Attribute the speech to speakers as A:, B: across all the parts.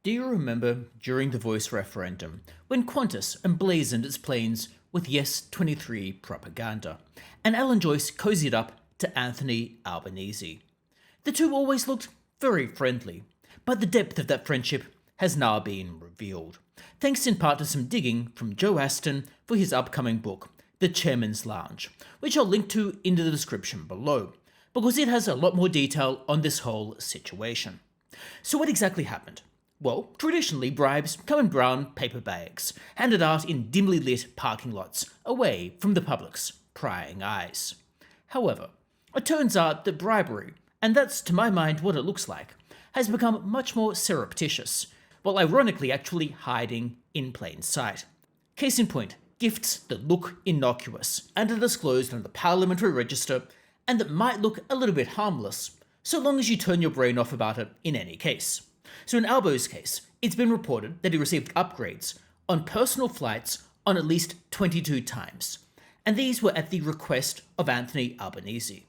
A: Do you remember during the voice referendum when Qantas emblazoned its planes with Yes 23 propaganda, and Alan Joyce cozied up to Anthony Albanese? The two always looked very friendly, but the depth of that friendship has now been revealed, thanks in part to some digging from Joe Aston for his upcoming book, The Chairman's Lounge, which I'll link to in the description below, because it has a lot more detail on this whole situation. So what exactly happened? Well, traditionally bribes come in brown paper bags, handed out in dimly lit parking lots, away from the public's prying eyes. However, it turns out that bribery, and that's to my mind what it looks like, has become much more surreptitious, while ironically actually hiding in plain sight. Case in point, gifts that look innocuous and are disclosed on the parliamentary register and that might look a little bit harmless, so long as you turn your brain off about it in any case. So in Albo's case, it's been reported that he received upgrades on personal flights on at least 22 times, and these were at the request of Anthony Albanese.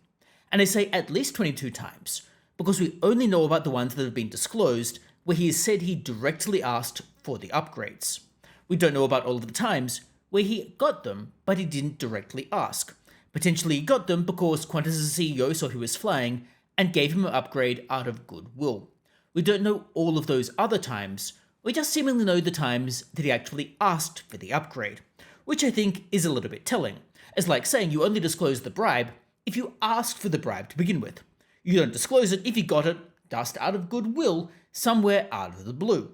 A: And I say at least 22 times, because we only know about the ones that have been disclosed where he has said he directly asked for the upgrades. We don't know about all of the times where he got them, but he didn't directly ask. Potentially he got them because Qantas' CEO saw he was flying and gave him an upgrade out of goodwill. We don't know all of those other times, we just seemingly know the times that he actually asked for the upgrade, which I think is a little bit telling, as like saying you only disclose the bribe if you asked for the bribe to begin with. You don't disclose it if you got it just out of goodwill somewhere out of the blue.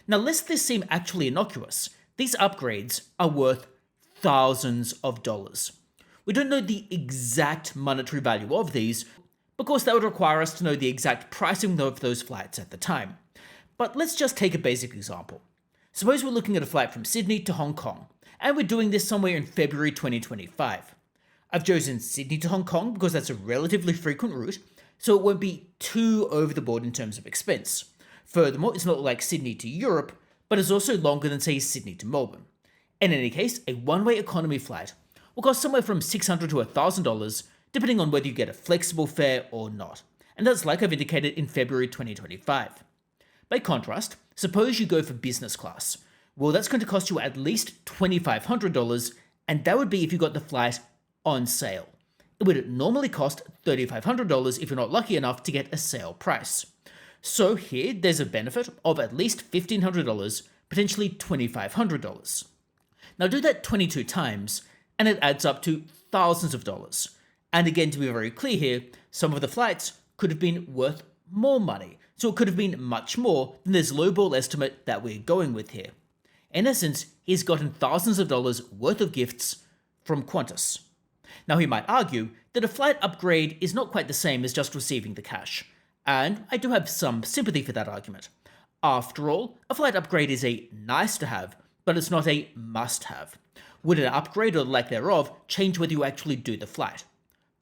A: Now, lest this seem actually innocuous, these upgrades are worth thousands of dollars. We don't know the exact monetary value of these, because that would require us to know the exact pricing of those flights at the time. But let's just take a basic example. Suppose we're looking at a flight from Sydney to Hong Kong, and we're doing this somewhere in February 2025. I've chosen Sydney to Hong Kong because that's a relatively frequent route, so it won't be too over the board in terms of expense. Furthermore, it's not like Sydney to Europe, but it's also longer than, say, Sydney to Melbourne. In any case, a one-way economy flight will cost somewhere from $600 to $1,000, depending on whether you get a flexible fare or not, and that's like I've indicated in February 2025. By contrast, suppose you go for business class. Well, that's going to cost you at least $2,500, and that would be if you got the flight on sale. It would normally cost $3,500 if you're not lucky enough to get a sale price. So here, there's a benefit of at least $1,500, potentially $2,500. Now do that 22 times, and it adds up to thousands of dollars. And again, to be very clear here, some of the flights could have been worth more money, so it could have been much more than this lowball estimate that we're going with here. In essence, he's gotten thousands of dollars worth of gifts from Qantas. Now he might argue that a flight upgrade is not quite the same as just receiving the cash, and I do have some sympathy for that argument. After all, a flight upgrade is a nice to have, but it's not a must have. Would an upgrade or the lack thereof change whether you actually do the flight?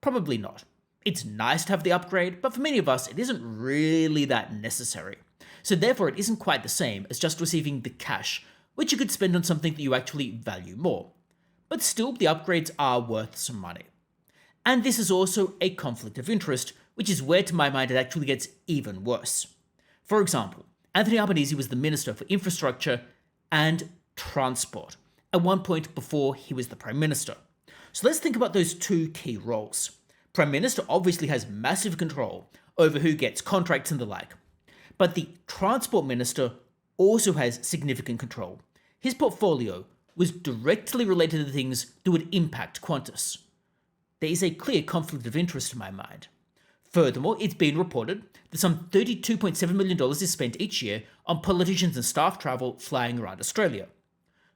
A: Probably not. It's nice to have the upgrade, but for many of us, it isn't really that necessary. So therefore, it isn't quite the same as just receiving the cash, which you could spend on something that you actually value more. But still, the upgrades are worth some money. And this is also a conflict of interest, which is where, to my mind, it actually gets even worse. For example, Anthony Albanese was the Minister for Infrastructure and Transport at one point before he was the Prime Minister. So let's think about those two key roles. Prime Minister obviously has massive control over who gets contracts and the like, but the Transport Minister also has significant control. His portfolio was directly related to the things that would impact Qantas. There is a clear conflict of interest in my mind. Furthermore, it's been reported that some $32.7 million is spent each year on politicians and staff travel flying around Australia.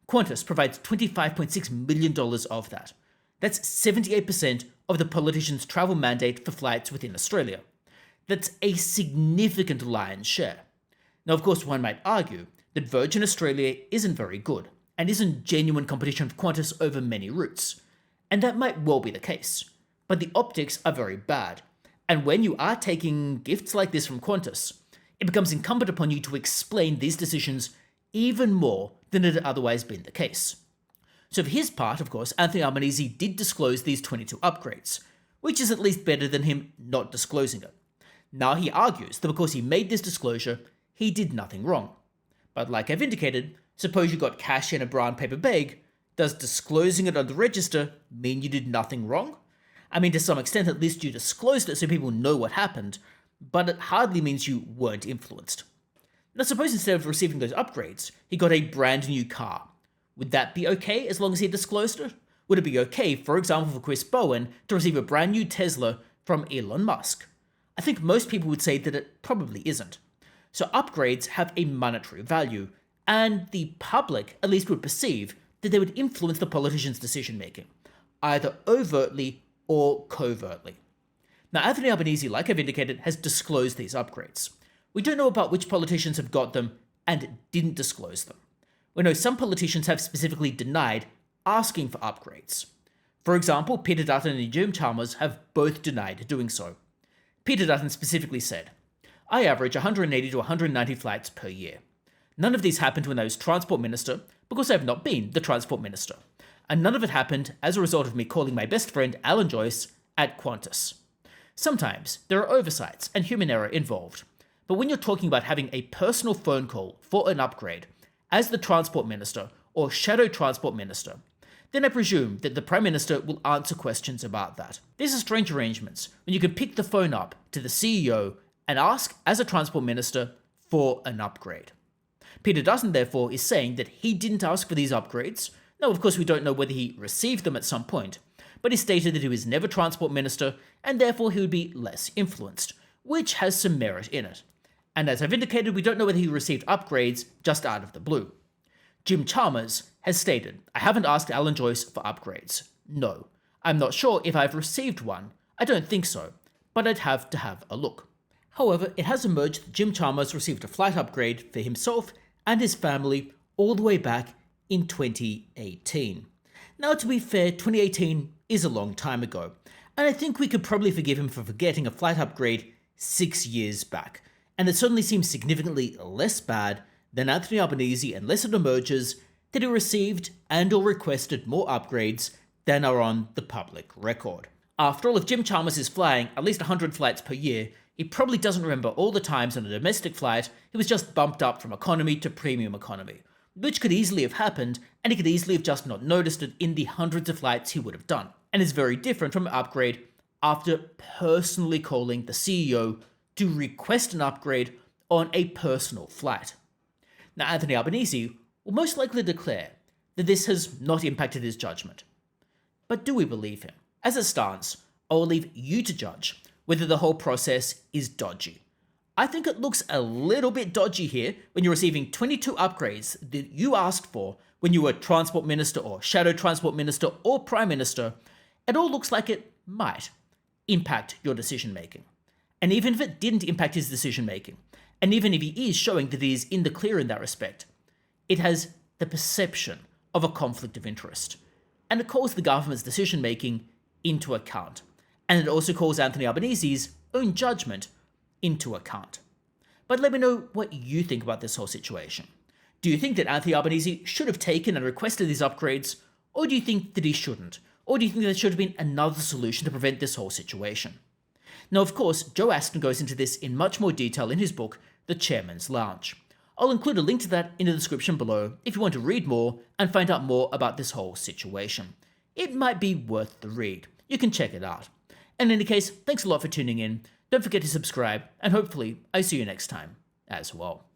A: Qantas provides $25.6 million of that. That's 78% of the politician's travel mandate for flights within Australia. That's a significant lion's share. Now, of course, one might argue that Virgin Australia isn't very good and isn't genuine competition for Qantas over many routes. And that might well be the case. But the optics are very bad. And when you are taking gifts like this from Qantas, it becomes incumbent upon you to explain these decisions even more than it had otherwise been the case. So for his part, of course, Anthony Albanese did disclose these 22 upgrades, which is at least better than him not disclosing it. Now he argues that because he made this disclosure, he did nothing wrong. But like I've indicated, suppose you got cash in a brown paper bag, does disclosing it on the register mean you did nothing wrong? I mean, to some extent, at least you disclosed it so people know what happened, but it hardly means you weren't influenced. Now suppose instead of receiving those upgrades, he got a brand new car. Would that be okay as long as he disclosed it? Would it be okay, for example, for Chris Bowen to receive a brand new Tesla from Elon Musk? I think most people would say that it probably isn't. So upgrades have a monetary value, and the public at least would perceive that they would influence the politician's decision making, either overtly or covertly. Now Anthony Albanese, like I've indicated, has disclosed these upgrades. We don't know about which politicians have got them and didn't disclose them. We know some politicians have specifically denied asking for upgrades. For example, Peter Dutton and Jim Chalmers have both denied doing so. Peter Dutton specifically said, "I average 180 to 190 flights per year. None of these happened when I was Transport Minister because I have not been the Transport Minister. And none of it happened as a result of me calling my best friend Alan Joyce at Qantas. Sometimes there are oversights and human error involved. But when you're talking about having a personal phone call for an upgrade as the Transport Minister or Shadow Transport Minister, then I presume that the Prime Minister will answer questions about that. These are strange arrangements when you can pick the phone up to the CEO and ask, as a Transport Minister, for an upgrade." Peter Dutton, therefore, is saying that he didn't ask for these upgrades. Now, of course, we don't know whether he received them at some point, but he stated that he was never Transport Minister and therefore he would be less influenced, which has some merit in it. And as I've indicated, we don't know whether he received upgrades just out of the blue. Jim Chalmers has stated, "I haven't asked Alan Joyce for upgrades. No. I'm not sure if I've received one. I don't think so, but I'd have to have a look." However, it has emerged that Jim Chalmers received a flight upgrade for himself and his family all the way back in 2018. Now, to be fair, 2018 is a long time ago, and I think we could probably forgive him for forgetting a flight upgrade 6 years back, and it certainly seems significantly less bad than Anthony Albanese unless it emerges that he received and or requested more upgrades than are on the public record. After all, if Jim Chalmers is flying at least 100 flights per year, he probably doesn't remember all the times on a domestic flight he was just bumped up from economy to premium economy, which could easily have happened, and he could easily have just not noticed it in the hundreds of flights he would have done, and is very different from an upgrade after personally calling the CEO to request an upgrade on a personal flight. Now, Anthony Albanese will most likely declare that this has not impacted his judgment. But do we believe him? As it stands, I will leave you to judge whether the whole process is dodgy. I think it looks a little bit dodgy here when you're receiving 22 upgrades that you asked for when you were Transport Minister or Shadow Transport Minister or Prime Minister. It all looks like it might impact your decision making. And even if it didn't impact his decision making, and even if he is showing that he is in the clear in that respect, it has the perception of a conflict of interest. And it calls the government's decision making into account. And it also calls Anthony Albanese's own judgment into account. But let me know what you think about this whole situation. Do you think that Anthony Albanese should have taken and requested these upgrades, or do you think that he shouldn't? Or do you think there should have been another solution to prevent this whole situation? Now, of course, Joe Aston goes into this in much more detail in his book, The Chairman's Lounge. I'll include a link to that in the description below if you want to read more and find out more about this whole situation. It might be worth the read. You can check it out. And in any case, thanks a lot for tuning in. Don't forget to subscribe, and hopefully I see you next time as well.